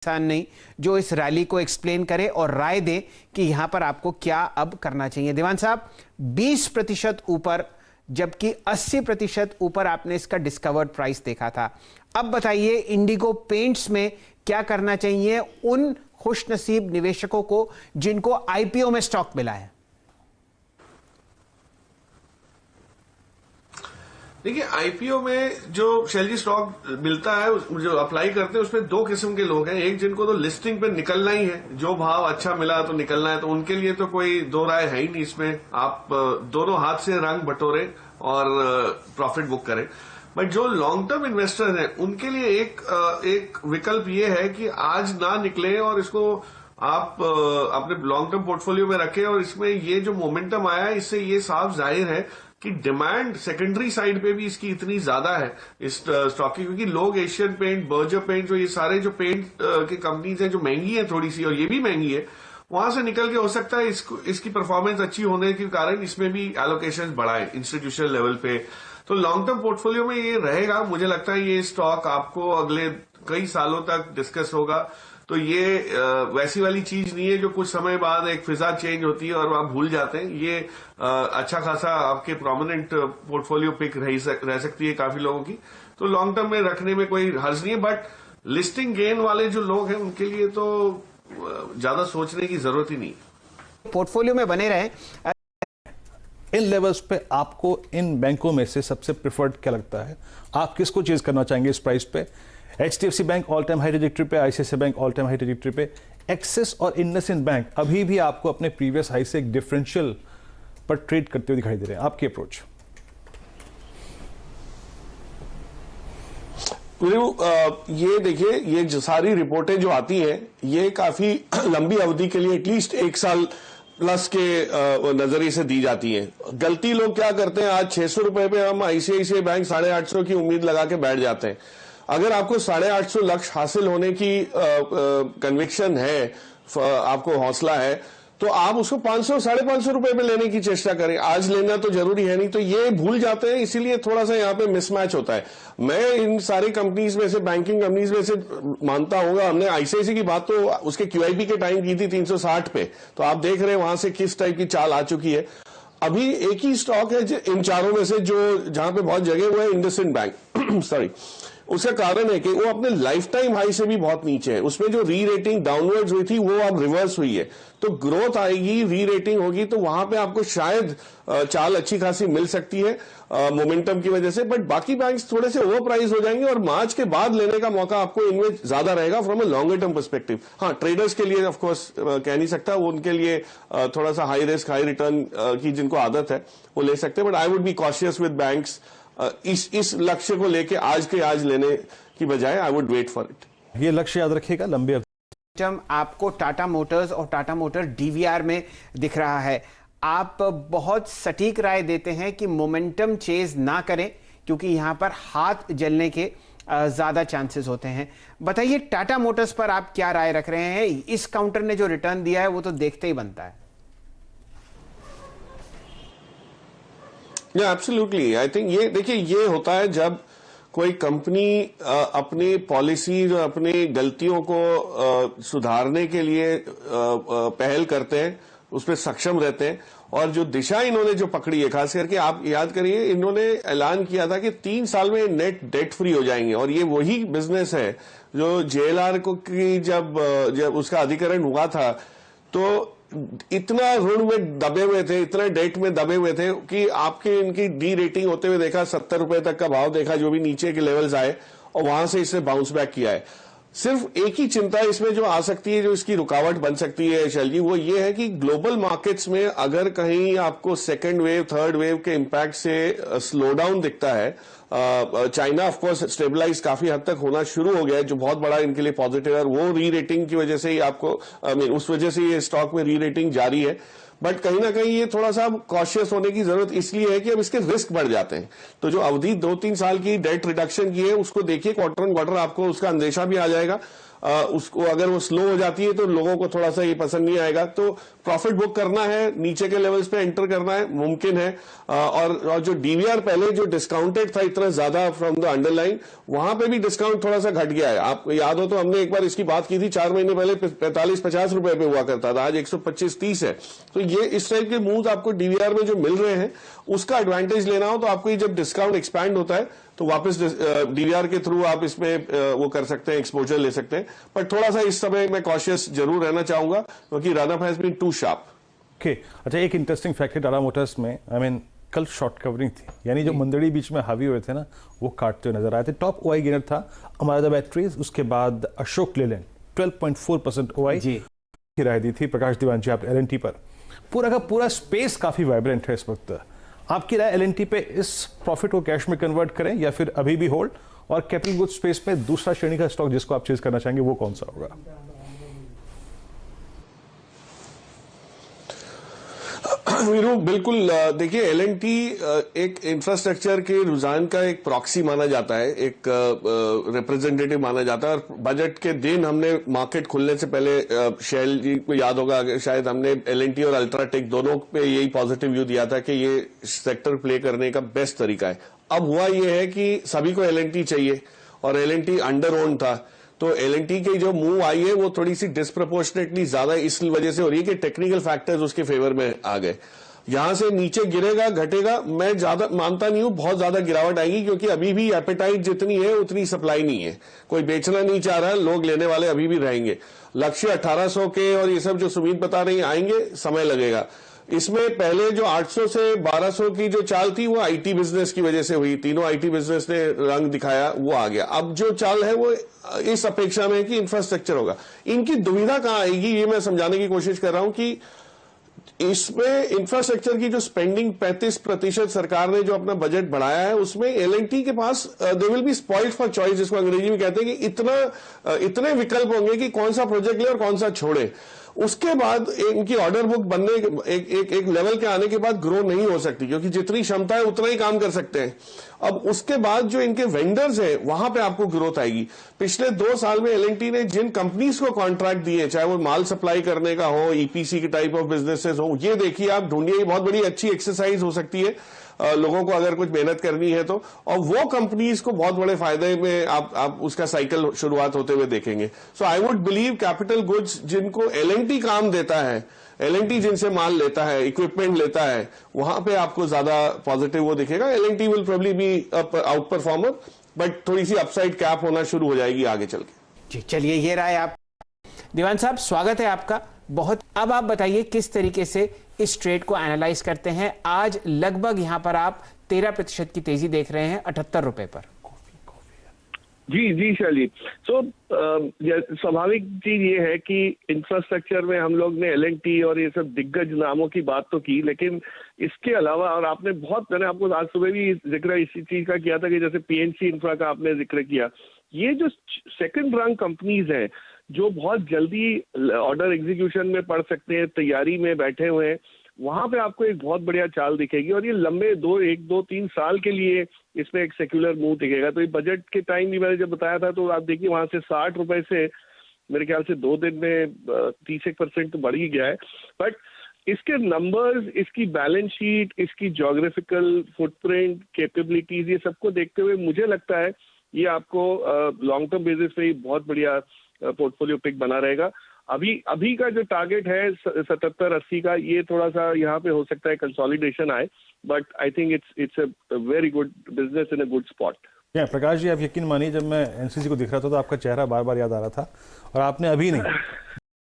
इंसान नहीं जो इस रैली को एक्सप्लेन करे और राय दे कि यहां पर आपको क्या अब करना चाहिए। देवान साहब, 20% ऊपर जबकि 80% ऊपर आपने इसका डिस्कवर्ड प्राइस देखा था। अब बताइए इंडिगो पेंट्स में क्या करना चाहिए उन खुशनसीब निवेशकों को जिनको आईपीओ में स्टॉक मिला है। देखिए, आईपीओ में जो शैलजी स्टॉक मिलता है, जो अप्लाई करते हैं, उसमें दो किस्म के लोग हैं। एक जिनको तो लिस्टिंग पे निकलना ही है, जो भाव अच्छा मिला तो निकलना है, तो उनके लिए तो कोई दो राय है ही नहीं इसमें। आप दोनों हाथ से रंग बटोरे और प्रॉफिट बुक करें। बट जो लॉन्ग टर्म इन्वेस्टर हैं उनके लिए एक विकल्प ये है कि आज ना निकले और इसको आप अपने लॉन्ग टर्म पोर्टफोलियो में रखें। और इसमें ये जो मोमेंटम आया है, इससे ये साफ जाहिर है कि डिमांड सेकेंडरी साइड पे भी इसकी इतनी ज्यादा है इस स्टॉक की, क्योंकि लोग एशियन पेंट, बर्जर पेंट, जो ये सारे जो पेंट की कंपनीज हैं जो महंगी है थोड़ी सी, और ये भी महंगी है, वहां से निकल के हो सकता है इसकी परफॉर्मेंस अच्छी होने के कारण इसमें भी एलोकेशन बढ़ाए इंस्टीट्यूशनल लेवल पे। तो लॉन्ग टर्म पोर्टफोलियो में ये रहेगा। मुझे लगता है ये स्टॉक आपको अगले कई सालों तक डिस्कस होगा। तो ये वैसी वाली चीज नहीं है जो कुछ समय बाद एक फिजा चेंज होती है और आप भूल जाते हैं। ये अच्छा खासा आपके प्रोमिनेंट पोर्टफोलियो पिक रह सकती है काफी लोगों की। तो लॉन्ग टर्म में रखने में कोई हर्ज नहीं है। बट लिस्टिंग गेन वाले जो लोग हैं उनके लिए तो ज्यादा सोचने की जरूरत ही नहीं है। पोर्टफोलियो में बने रहें। इन लेवल्स पे आपको इन बैंकों में से सबसे प्रिफर्ड क्या लगता है? आप किसको चेज करना चाहेंगे इस प्राइस पे? HDFC bank all time high trajectory पे, ICICI bank all time high trajectory पे, एक्सिस और इंडसइंड बैंक अभी भी आपको अपने प्रीवियस हाई से एक डिफरेंशियल पर ट्रेड करते हुए दिखाई दे रहे हैं। आपकी अप्रोच? ये देखिए, ये जो सारी रिपोर्टें जो आती हैं ये काफी लंबी अवधि के लिए एटलीस्ट 1 साल प्लस के नजरिए से दी जाती हैं। गलती लोग क्या करते हैं, आज 600 रुपए पे हम ICICI बैंक 850 की उम्मीद लगा के बैठ जाते हैं। अगर आपको 850 लक्ष्य हासिल होने की कन्विक्शन है, आपको हौसला है, तो आप उसको 500 550 रुपए पे लेने की चेष्टा करें। आज लेना तो जरूरी है नहीं। तो ये भूल जाते हैं, इसीलिए थोड़ा सा यहाँ पे मिसमैच होता है। मैं इन सारी कंपनीज में से, बैंकिंग कंपनीज में से मानता हूंगा, हमने ICICI की बात तो उसके QIP के टाइम की थी 360 पे, तो आप देख रहे हैं वहां से किस टाइप की चाल आ चुकी है। अभी एक ही स्टॉक है इन चारों में से जो जहां पे बहुत जगह हुआ है, इंडसइंड बैंक सॉरी। उसका कारण है कि वो अपने लाइफ टाइम हाई से भी बहुत नीचे है। उसमें जो री रेटिंग डाउनवर्ड्स हुई थी वो अब रिवर्स हुई है। तो ग्रोथ आएगी, री रेटिंग होगी, तो वहां पे आपको शायद चाल अच्छी खासी मिल सकती है मोमेंटम की वजह से। बट बाकी बैंक्स थोड़े से ओवर प्राइस हो जाएंगे और मार्च के बाद लेने का मौका आपको इनमें ज्यादा रहेगा from a longer term perspective. हाँ, ट्रेडर्स के लिए ऑफकोर्स कह नहीं सकता, वो उनके लिए थोड़ा सा हाई रिस्क हाई रिटर्न की जिनको आदत है वो ले सकते हैं। But I would be cautious with banks. इस लक्ष्य को लेके आज के आज लेने की बजाय I would wait for it. ये लक्ष्य याद रखिएगा लंबे आपको टाटा मोटर्स और टाटा मोटर DVR में दिख रहा है। आप बहुत सटीक राय देते हैं कि मोमेंटम चेज ना करें क्योंकि यहां पर हाथ जलने के ज्यादा चांसेस होते हैं। बताइए टाटा मोटर्स पर आप क्या राय रख रहे हैं? इस काउंटर ने जो रिटर्न दिया है वो तो देखते ही बनता है। एब्सोल्युटली, आई थिंक ये देखिए, ये होता है जब कोई कंपनी अपनी पॉलिसीज और अपनी गलतियों को सुधारने के लिए पहल करते हैं, उसमें सक्षम रहते हैं। और जो दिशा इन्होंने जो पकड़ी है, खास करके आप याद करिए, इन्होंने ऐलान किया था कि 3 साल में नेट डेट फ्री हो जाएंगे। और ये वही बिजनेस है जो JLR को की जब उसका अधिग्रहण हुआ था तो इतना ऋण में दबे हुए थे, इतना डेट में दबे हुए थे कि आपके इनकी डी रेटिंग होते हुए देखा, 70 रुपए तक का भाव देखा, जो भी नीचे के लेवल्स आए, और वहां से इसने बाउंस बैक किया है। सिर्फ एक ही चिंता इसमें जो आ सकती है, जो इसकी रुकावट बन सकती है शैल जी, वो ये है कि ग्लोबल मार्केट्स में अगर कहीं आपको सेकेंड वेव, थर्ड वेव के इम्पैक्ट से स्लो डाउन दिखता है, चाइना ऑफ कोर्स स्टेबलाइज काफी हद तक होना शुरू हो गया है, जो बहुत बड़ा इनके लिए पॉजिटिव है। वो री रेटिंग की वजह से ही आपको उस वजह से ये स्टॉक में री रेटिंग जारी है। बट कहीं ना कहीं ये थोड़ा सा कॉशियस होने की जरूरत इसलिए है कि अब इसके रिस्क बढ़ जाते हैं। तो जो अवधि 2-3 साल की डेट रिडक्शन की है, उसको देखिए क्वार्टर ऑन क्वार्टर, आपको उसका अंदेशा भी आ जाएगा। उसको अगर वो स्लो हो जाती है तो लोगों को थोड़ा सा ये पसंद नहीं आएगा। तो प्रॉफिट बुक करना है, नीचे के लेवल्स पे एंटर करना है, मुमकिन है। और जो डीवीआर पहले जो डिस्काउंटेड था इतना ज्यादा फ्रॉम द अंडरलाइन, वहां पे भी डिस्काउंट थोड़ा सा घट गया है। आपको याद हो तो हमने एक बार इसकी बात की थी, 4 महीने पहले 45-50 रुपए पे हुआ करता था, आज 125-30 है। तो ये इस टाइप के मूव आपको डीवीआर में जो मिल रहे हैं उसका एडवांटेज लेना हो तो आपको ये जब डिस्काउंट एक्सपैंड होता है तो वापस डीवीआर के थ्रू आप इसमें वो कर सकते हैं, एक्सपोजर ले सकते हैं। पर थोड़ा सा इस समय मैं कॉशियस जरूर रहना चाहूंगा क्योंकि run up has been too sharp. Okay, अच्छा, एक इंटरेस्टिंग फैक्ट है टाटा मोटर्स में, कल शॉर्ट कवरिंग थी, यानी जो मंदड़ी बीच में हावी हुए थे ना वो काटते हुए नजर आए थे। टॉप ओआई गेनर था अमारा बैटरीज, उसके बाद अशोक लेलैंड 12.4% ओआई की राय दी थी प्रकाश दीवान जी आप एलएनटी पर। पूरा का पूरा स्पेस काफी वाइब्रेंट है इस वक्त। आपकी राय एलएनटी पे इस प्रॉफिट को कैश में कन्वर्ट करें या फिर अभी भी होल्ड, और कैपिटल गुड्स स्पेस पे दूसरा श्रेणी का स्टॉक जिसको आप चेज करना चाहेंगे वो कौन सा होगा? वीरू, बिल्कुल देखिए, एलएनटी एक इंफ्रास्ट्रक्चर के रुझान का एक प्रॉक्सी माना जाता है, एक रिप्रेजेंटेटिव माना जाता है। और बजट के दिन हमने मार्केट खुलने से पहले शैल जी को याद होगा शायद, हमने एलएनटी और अल्ट्राटेक दोनों पे यही पॉजिटिव व्यू दिया था कि ये सेक्टर प्ले करने का बेस्ट तरीका है। अब हुआ ये है कि सभी को एलएनटी चाहिए और एलएनटी अंडर ओन था, तो एलएनटी की जो मूव आई है वो थोड़ी सी डिस्प्रपोर्शनेटली ज्यादा इस वजह से हो रही है कि टेक्निकल फैक्टर्स उसके फेवर में आ गए। यहां से नीचे गिरेगा घटेगा, मैं ज्यादा मानता नहीं हूं बहुत ज्यादा गिरावट आएगी, क्योंकि अभी भी एपेटाइट जितनी है उतनी सप्लाई नहीं है, कोई बेचना नहीं चाह रहा है, लोग लेने वाले अभी भी रहेंगे। लक्ष्य 1800 के और ये सब जो सुमीत बता रही आएंगे, समय लगेगा। इसमें पहले जो 800 से 1200 की जो चाल थी वो आईटी बिजनेस की वजह से हुई, तीनों आईटी बिजनेस ने रंग दिखाया, वो आ गया। अब जो चाल है वो इस अपेक्षा में कि इंफ्रास्ट्रक्चर होगा। इनकी दुविधा कहां आएगी ये मैं समझाने की कोशिश कर रहा हूं कि इसमें इंफ्रास्ट्रक्चर की जो स्पेंडिंग 35% सरकार ने जो अपना बजट बढ़ाया है उसमें एलएनटी के पास they will be spoiled for choice, जिसको अंग्रेजी में कहते हैं कि इतने विकल्प होंगे कि कौन सा प्रोजेक्ट ले और कौन सा छोड़े। उसके बाद इनकी ऑर्डर बुक बनने एक लेवल के आने के बाद ग्रो नहीं हो सकती, क्योंकि जितनी क्षमता है उतना ही काम कर सकते हैं। अब उसके बाद जो इनके वेंडर्स हैं वहां पे आपको ग्रोथ आएगी। पिछले 2 साल में एलएनटी ने जिन कंपनीज को कॉन्ट्रैक्ट दिए, चाहे वो माल सप्लाई करने का हो, ईपीसी के टाइप ऑफ बिजनेसेस हो, ये देखिए आप ढूंढिए, ये बहुत बड़ी अच्छी एक्सरसाइज हो सकती है लोगों को अगर कुछ मेहनत करनी है तो। और वो कंपनीज को बहुत बड़े फायदे में आप उसका साइकिल शुरुआत होते हुए देखेंगे। So I would believe capital goods जिनको एलएनटी काम देता है, एलएनटी जिनसे माल लेता है, इक्विपमेंट लेता है, वहां पे आपको ज्यादा पॉजिटिव वो दिखेगा। L and T will probably be outperformer, but थोड़ी सी अपसाइड कैप होना शुरू हो जाएगी आगे चल के। जी चलिए, ये राय आप दीवान साहब, स्वागत है आपका बहुत। अब आप बताइए किस तरीके से इस ट्रेड को एनालाइज करते हैं। आज लगभग यहां पर आप 13% की तेजी देख रहे हैं 78 रुपए पर। जी शैली, सो स्वाभाविक चीज ये है कि इंफ्रास्ट्रक्चर में हम लोग ने एलएनटी और ये सब दिग्गज नामों की बात तो की, लेकिन इसके अलावा, और आपने मैंने आपको आज सुबह भी जिक्र इसी चीज का किया था कि जैसे पीएनसी इंफ्रा का आपने जिक्र किया, ये जो सेकंड रैंक कंपनीज हैं जो बहुत जल्दी ऑर्डर एग्जीक्यूशन में पड़ सकते हैं, तैयारी में बैठे हुए हैं, वहां पे आपको एक बहुत बढ़िया चाल दिखेगी। और ये लंबे 1-2-3 साल के लिए इसमें एक सेक्युलर मूव दिखेगा। तो ये बजट के टाइम भी मैंने जब बताया था तो आप देखिए वहां से 60 रुपए से मेरे ख्याल से 2 दिन में 30% तो बढ़ ही गया है। बट इसके नंबर्स, इसकी बैलेंस शीट, इसकी जोग्राफिकल फुटप्रिंट, कैपेबिलिटीज, ये सबको देखते हुए मुझे लगता है ये आपको लॉन्ग टर्म बेसिस पे बहुत बढ़िया पोर्टफोलियो पिक बना रहेगा। अभी का जो टारगेट है 77-80 का, ये थोड़ा सा यहाँ पे हो सकता है कंसोलिडेशन आए, but I think it's a very good business in a good spot. Prakash ji, आप यकीन मानिए जब मैं एनसीसी को दिख रहा था तो आपका चेहरा बार बार याद आ रहा था, और आपने अभी नहीं